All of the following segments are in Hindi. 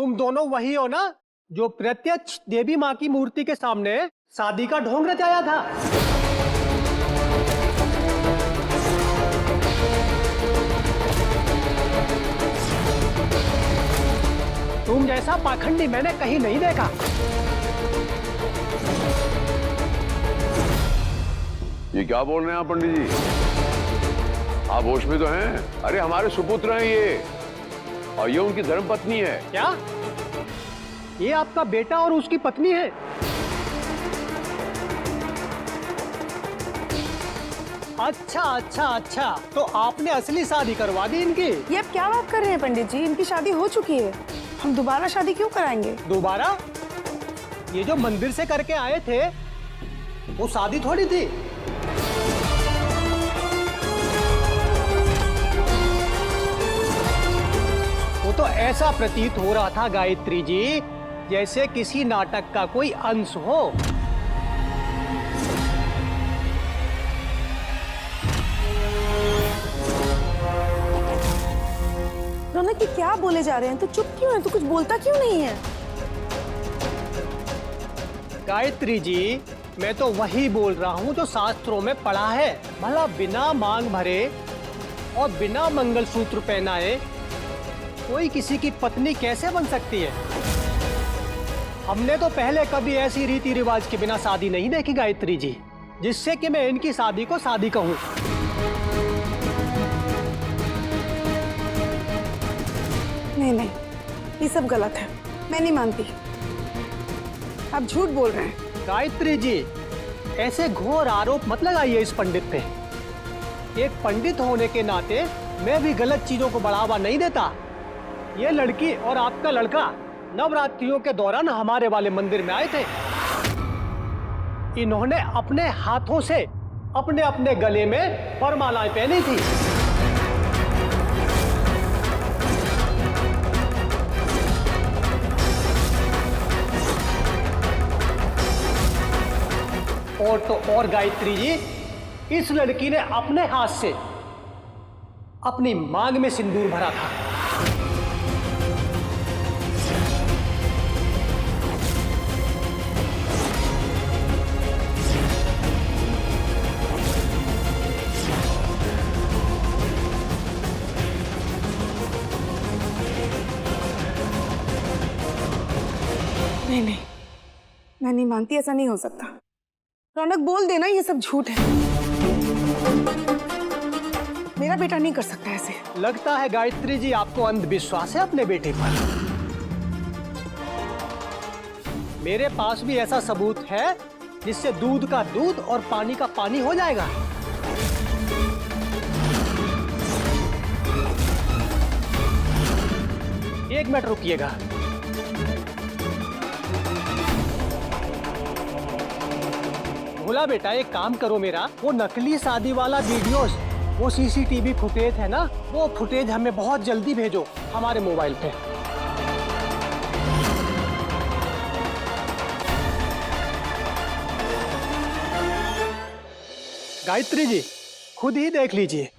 तुम दोनों वही हो ना जो प्रत्यक्ष देवी माँ की मूर्ति के सामने शादी का ढोंग रचाया था? तुम जैसा पाखंडी मैंने कहीं नहीं देखा। ये क्या बोल रहे हैं आप पंडित जी? आप होश में तो हैं? अरे हमारे सुपुत्र हैं ये, और ये उनकी धर्मपत्नी है। क्या ये आपका बेटा और उसकी पत्नी है? अच्छा अच्छा अच्छा, तो आपने असली शादी करवा दी इनकी? ये अब क्या बात कर रहे हैं पंडित जी? इनकी शादी हो चुकी है, हम दोबारा शादी क्यों कराएंगे? दोबारा? ये जो मंदिर से करके आए थे वो शादी थोड़ी थी। वो तो ऐसा प्रतीत हो रहा था गायत्री जी जैसे किसी नाटक का कोई अंश हो। रौनक ये क्या बोले जा रहे हैं? तो चुप क्यों है? तो कुछ बोलता क्यों नहीं है? गायत्री जी मैं तो वही बोल रहा हूँ जो शास्त्रों में पढ़ा है। भला बिना मांग भरे और बिना मंगलसूत्र पहनाए कोई किसी की पत्नी कैसे बन सकती है? हमने तो पहले कभी ऐसी रीति रिवाज के बिना शादी नहीं देखी गायत्री जी, जिससे कि मैं इनकी शादी को शादी कहूँ। नहीं नहीं, ये सब गलत है, मैं नहीं मानती। आप झूठ बोल रहे हैं। गायत्री जी ऐसे घोर आरोप मत लगाइए इस पंडित पे। एक पंडित होने के नाते मैं भी गलत चीजों को बढ़ावा नहीं देता। ये लड़की और आपका लड़का नवरात्रियों के दौरान हमारे वाले मंदिर में आए थे। इन्होंने अपने हाथों से अपने अपने गले में वरमालाएं पहनी थी। और तो और गायत्री जी इस लड़की ने अपने हाथ से अपनी मांग में सिंदूर भरा था। नहीं नहीं, मैं नहीं मानती, ऐसा नहीं हो सकता। रौनक बोल देना ये सब झूठ है। मेरा बेटा नहीं कर सकता ऐसे। लगता है गायत्री जी आपको अंधविश्वास है अपने बेटे पर। मेरे पास भी ऐसा सबूत है जिससे दूध का दूध और पानी का पानी हो जाएगा। एक मिनट रुकिएगा। भोला बेटा एक काम करो मेरा, वो नकली शादी वाला वीडियोस, वो सीसीटीवी फुटेज है ना, वो फुटेज हमें बहुत जल्दी भेजो हमारे मोबाइल पे। गायत्री जी खुद ही देख लीजिए।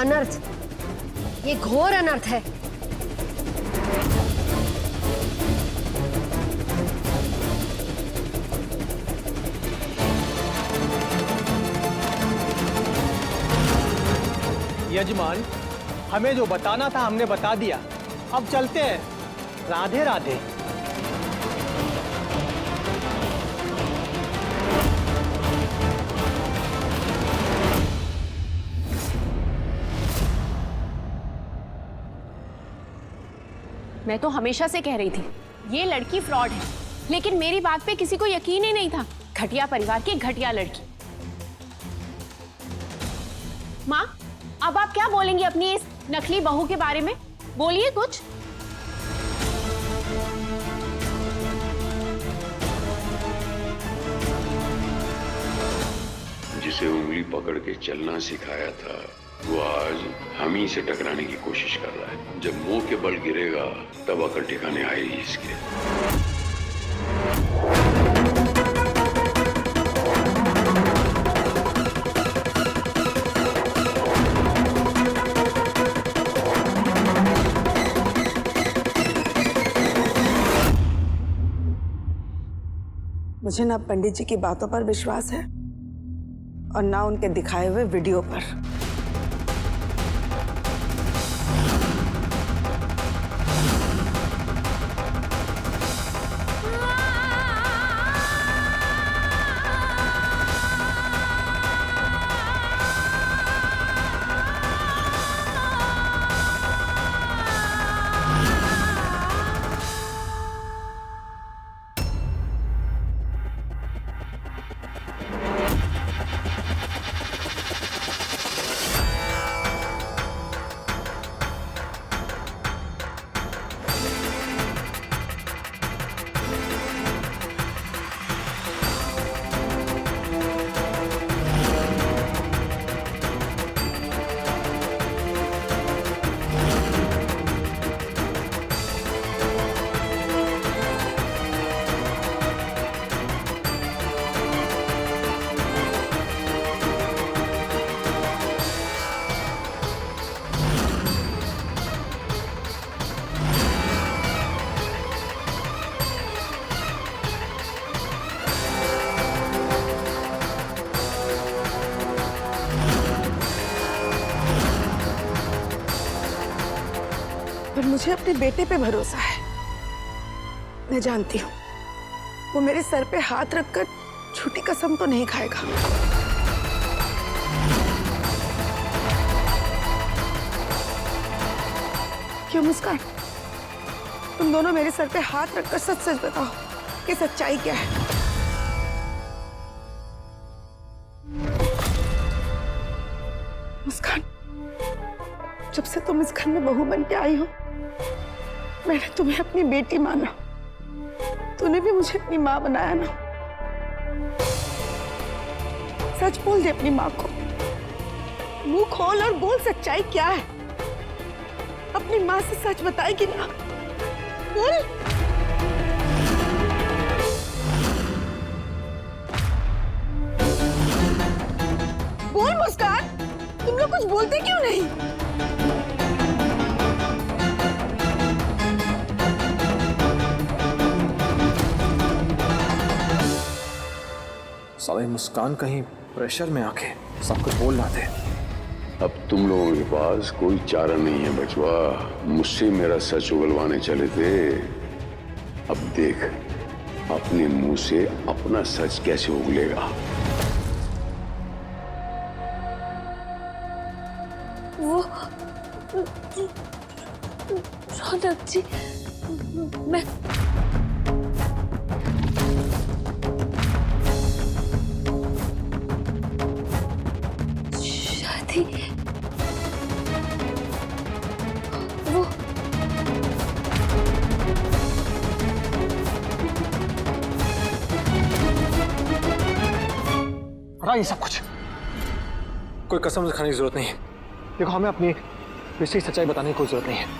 अनर्थ, ये घोर अनर्थ है। यजमान, हमें जो बताना था हमने बता दिया, अब चलते हैं। राधे राधे। मैं तो हमेशा से कह रही थी ये लड़की फ्रॉड है, लेकिन मेरी बात पे किसी को यकीन ही नहीं था। घटिया परिवार की घटिया लड़की। माँ, अब आप क्या बोलेंगी अपनी इस नकली बहू के बारे में? बोलिए कुछ। जिसे उंगली पकड़ के चलना सिखाया था वो आज हम ही से टकराने की कोशिश कर रहा है। जब मुंह के बल गिरेगा तब अकल ठिकाने आएगी इसके। मुझे ना पंडित जी की बातों पर विश्वास है और ना उनके दिखाए हुए वीडियो पर। पर मुझे अपने बेटे पे भरोसा है। मैं जानती हूँ वो मेरे सर पे हाथ रखकर झूठी कसम तो नहीं खाएगा। क्यों मुस्कान, तुम दोनों मेरे सर पे हाथ रखकर सच सच बताओ कि सच्चाई क्या है। मुस्कान, जब से तुम इस घर में बहू बन के आई हो मैंने तुम्हें अपनी बेटी माना। तूने भी मुझे अपनी माँ बनाया ना। सच बोल दे अपनी माँ को। मुंह खोल और बोल सच्चाई क्या है। अपनी माँ से सच बताएगी ना? बोल। बोल मुस्कान, तुम लोग कुछ बोलते क्यों नहीं? साली मुस्कान कहीं प्रेशर में आके सब कुछ बोल रहा थे। अब तुम लोगों के पास कोई चारा नहीं है बचवा। मुझसे मेरा सच उगलवाने चले थे। अब देख अपने मुंह से अपना सच कैसे उगलेगा। वो रौनक जी, मैं शादी वो हटा ये सब कुछ। कोई कसम खाने की जरूरत नहीं है। देखो हमें अपनी पिछली सच्चाई बताने की कोई जरूरत नहीं है।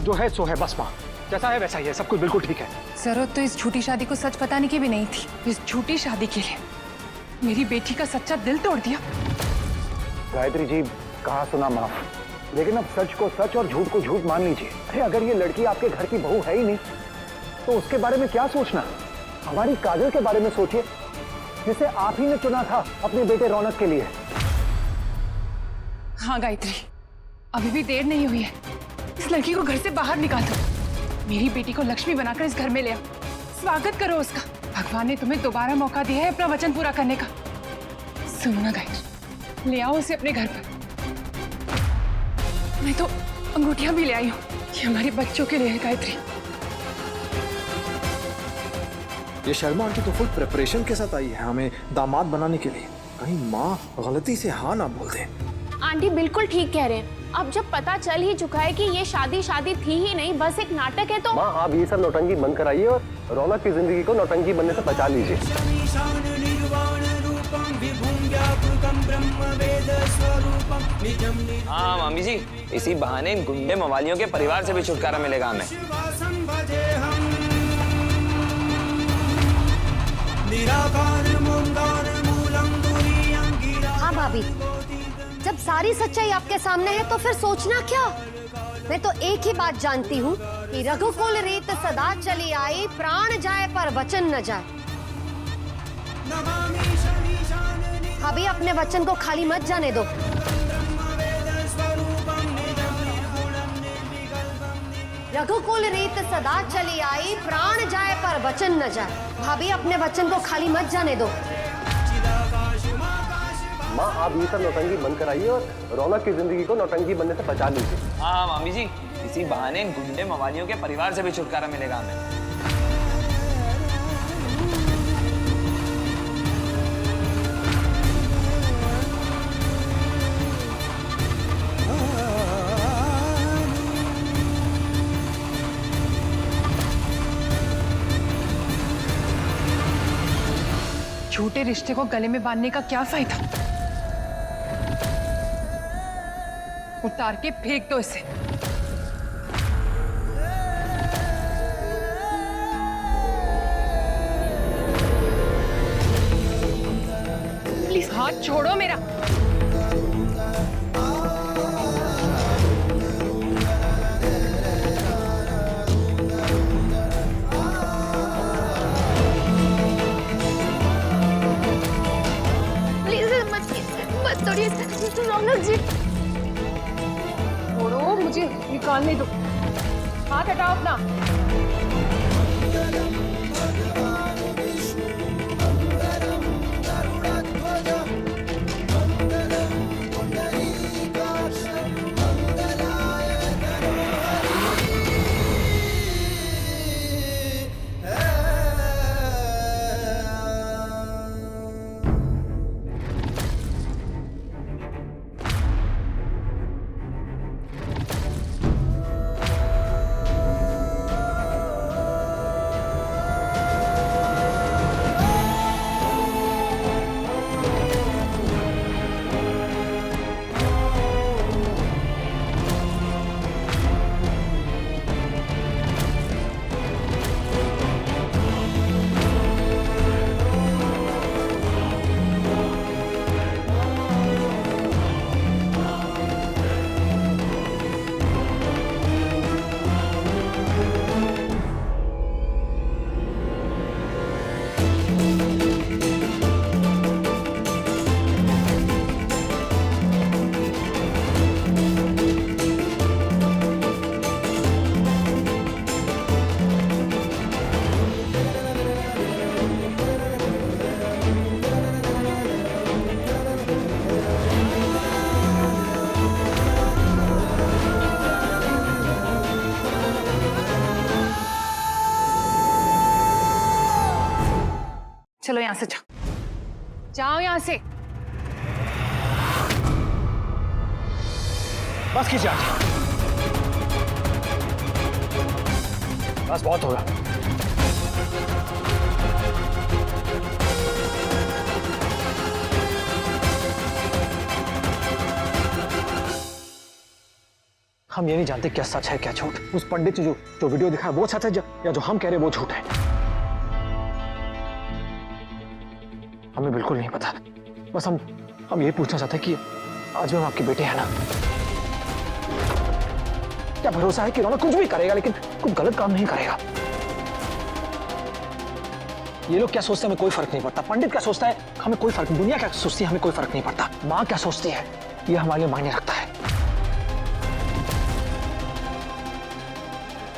जो है सो है बस माँ, जैसा है वैसा ही है, सब कुछ बिल्कुल ठीक है। जरूरत तो इस झूठी शादी को सच बताने की भी नहीं थी। इस झूठी शादी के लिए मेरी बेटी का सच्चा दिल तोड़ दिया। गायत्री जी, कहा सुना माफ, लेकिन अब सच को सच और झूठ को झूठ मान लीजिए। अरे अगर ये लड़की आपके घर की बहू है ही नहीं तो उसके बारे में क्या सोचना। हमारी काजल के बारे में सोचिए, जिसे आप ही ने चुना था अपने बेटे रौनक के लिए। हाँ गायत्री, अभी भी देर नहीं हुई है। इस लड़की को घर से बाहर निकाल दो। मेरी बेटी को लक्ष्मी बनाकर इस घर में ले आओ। स्वागत करो उसका। भगवान ने तुम्हें दोबारा मौका दिया है अपना वचन पूरा करने का। सुनो ना गायत्री, ले आओ उसे अपने घर पर। मैं तो अंगूठियां भी ले आई हूँ। ये हमारे बच्चों के लिए है गायत्री। ये शर्मा आंटी तो फुल प्रिपरेशन के साथ आई है हमें दामाद बनाने के लिए। कहीं माँ गलती से हाँ ना बोल दे। आंटी बिल्कुल ठीक कह रहे हैं। अब जब पता चल ही चुका है कि ये शादी थी ही नहीं, बस एक नाटक है, तो माँ आप ये सब नौटंकी बंद कराइए और रौनक की जिंदगी को नौटंकी बनने से बचा लीजिए। हाँ मामी जी, इसी बहाने इन गुंडे मवालियों के परिवार से भी छुटकारा मिलेगा हमें। हाँ भाभी, जब सारी सच्चाई आपके सामने है तो फिर सोचना क्या। मैं तो एक ही बात जानती हूँ कि रघुकुल रीत सदा चली आई, प्राण जाए पर वचन न जाए। भाभी अपने वचन को खाली मत जाने दो। रघुकुल रीत सदा चली आई, प्राण जाए पर वचन न जाए। भाभी अपने वचन को खाली मत जाने दो। माँ आप ये सब नौटंकी बंद कराइए और रौनक की जिंदगी को नौटंकी बनने से बचा लीजिए। हाँ मामी जी, इसी बहाने इन गुंडे मवालियों के परिवार से भी छुटकारा मिलेगा हमें। झूठे रिश्ते को गले में बांधने का क्या फायदा। उतार के फेंक दो इसे। प्लीज हाथ छोड़ो मेरा। प्लीज मत तोड़िए रौनक जी। छोड़ो, मुझे निकालने दो। हाथ हटाओ अपना। चलो यहां से जाओ। जाओ यहां से। बस कीजिए आज। बस बहुत होगा। हम ये नहीं जानते क्या सच है क्या झूठ। उस पंडित ने जो वीडियो दिखाया वो सच है या जो हम कह रहे हैं वो झूठ है। हमें बिल्कुल नहीं पता। बस हम ये पूछना चाहते हैं कि आज हम आपके बेटे हैं ना? क्या भरोसा है कि रौनक कुछ भी करेगा लेकिन कुछ गलत काम नहीं करेगा? ये लोग क्या सोचते हैं हमें कोई फर्क नहीं पड़ता, पंडित क्या सोचता है हमें कोई फर्क, दुनिया क्या सोचती है हमें कोई फर्क नहीं पड़ता, माँ क्या सोचती है ये हमारे लिए मायने रखता है।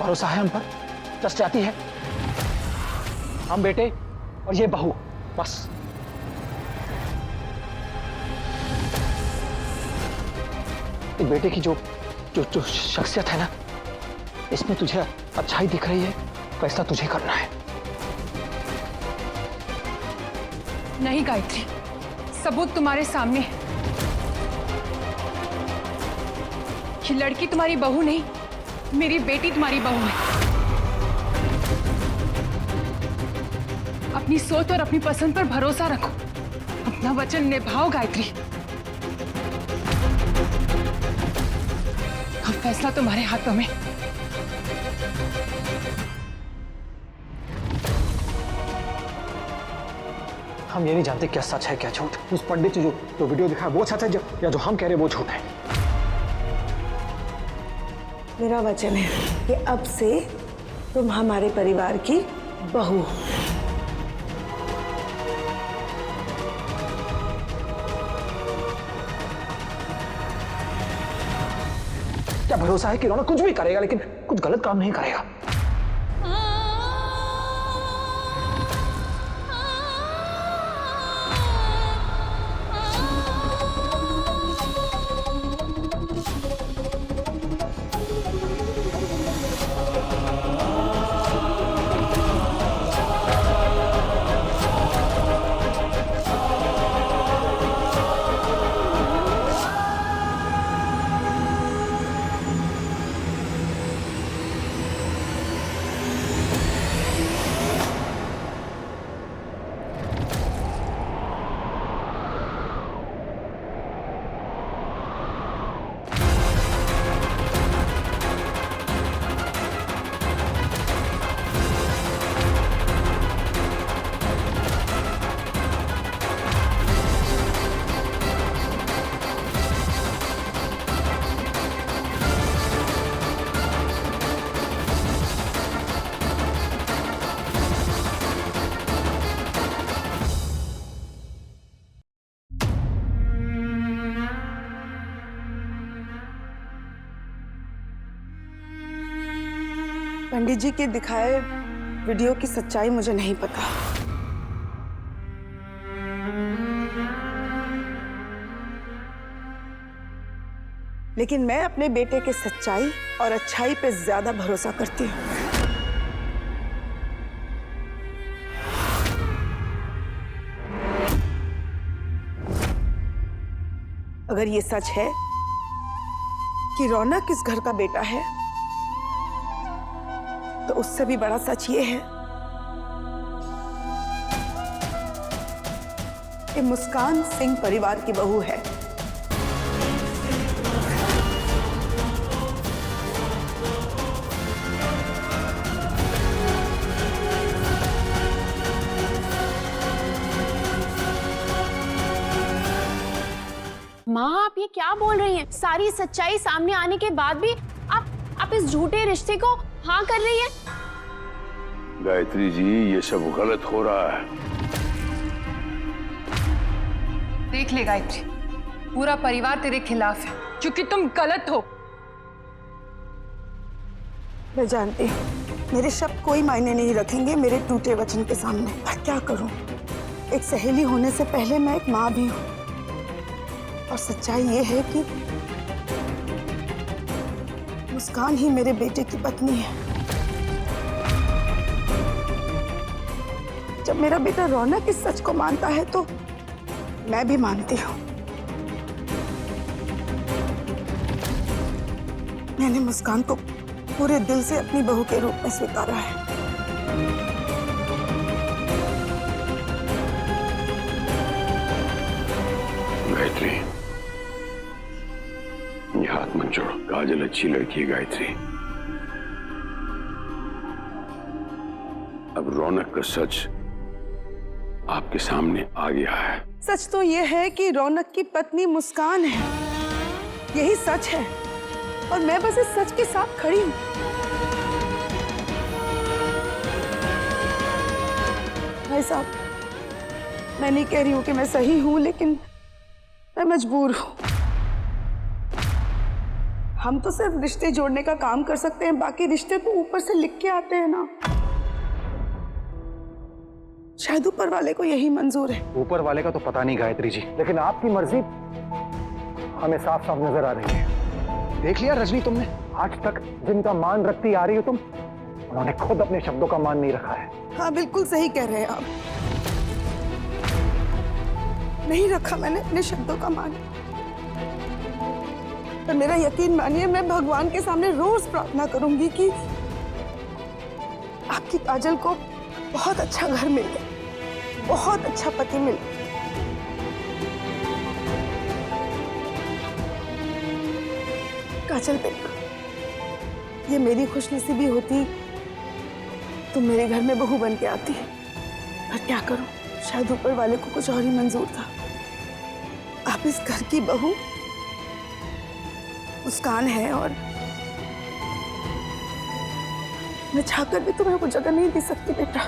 भरोसा है हम पर, ट्रस्ट जाती है, हम बेटे और ये बहू, बस। एक बेटे की जो जो जो शख्सियत है ना, इसमें तुझे अच्छाई दिख रही है, फैसला तुझे करना है। नहीं गायत्री, सबूत तुम्हारे सामने है। ये लड़की तुम्हारी बहू नहीं, मेरी बेटी तुम्हारी बहू है। अपनी सोच और अपनी पसंद पर भरोसा रखो, अपना वचन निभाओ गायत्री। अब फैसला तुम्हारे हाथों में। हम ये नहीं जानते क्या सच है क्या झूठ। उस पंडित ने जो वीडियो दिखा है वो सच है या जो हम कह रहे हैं वो झूठ है। मेरा वचन है कि अब से तुम हमारे परिवार की बहू हो। क्या भरोसा है कि रौनक कुछ भी करेगा लेकिन कुछ गलत काम नहीं करेगा? पंडित जी के दिखाए वीडियो की सच्चाई मुझे नहीं पता, लेकिन मैं अपने बेटे के सच्चाई और अच्छाई पे ज्यादा भरोसा करती हूँ। अगर ये सच है कि रौनक इस घर का बेटा है, तो उससे भी बड़ा सच ये है कि मुस्कान सिंह परिवार की बहू है। माँ, आप ये क्या बोल रही हैं? सारी सच्चाई सामने आने के बाद भी आप इस झूठे रिश्ते को हाँ कर रही है? गायत्री जी, ये सब गलत हो रहा है। देख ले गायत्री, पूरा परिवार तेरे खिलाफ है क्योंकि तुम गलत हो। मैं जानती हूँ मेरे शब्द कोई मायने नहीं रखेंगे मेरे टूटे वचन के सामने, पर क्या करूं? एक सहेली होने से पहले मैं एक माँ भी हूँ, और सच्चाई ये है कि मुस्कान ही मेरे बेटे की पत्नी है। जब मेरा बेटा रौनक इस सच को मानता है तो मैं भी मानती हूँ। मैंने मुस्कान को पूरे दिल से अपनी बहू के रूप में स्वीकारा है। गायत्री, ये हाथ मत जोड़ो। काजल अच्छी लड़की है गायत्री। अब रौनक का सच आपके सामने आ गया है। सच तो ये है कि रौनक की पत्नी मुस्कान है, यही सच है, और मैं बस इस सच के साथ खड़ी हूँ। भाई साहब, मैं नहीं कह रही हूँ कि मैं सही हूँ, लेकिन मैं मजबूर हूँ। हम तो सिर्फ रिश्ते जोड़ने का काम कर सकते हैं, बाकी रिश्ते तो ऊपर से लिख के आते हैं ना। शायद ऊपर वाले को यही मंजूर है। ऊपर वाले का तो पता नहीं गायत्री जी, लेकिन आपकी मर्जी हमें साफ साफ नजर आ रही है। देख लिया रजनी तुमने, आज तक जिनका मान रखती आ रही हो तुम, उन्होंने खुद अपने शब्दों का मान नहीं रखा है। हाँ, बिल्कुल सही कह रहे हैं आप। नहीं रखा मैंने अपने शब्दों का मान। पर मेरा यकीन मानिए, मैं भगवान के सामने रोज प्रार्थना करूंगी कि आपकी काजल को बहुत अच्छा घर मिले, बहुत अच्छा पति मिले। काजल बेटा, ये मेरी खुशनसीबी होती तुम मेरे घर में बहू बन के आती। पर क्या करूं, शायद ऊपर वाले को कुछ और ही मंजूर था। आप इस घर की बहू मुस्कान है, और मैं चाहकर भी तुम्हें वो जगह नहीं दे सकती बेटा।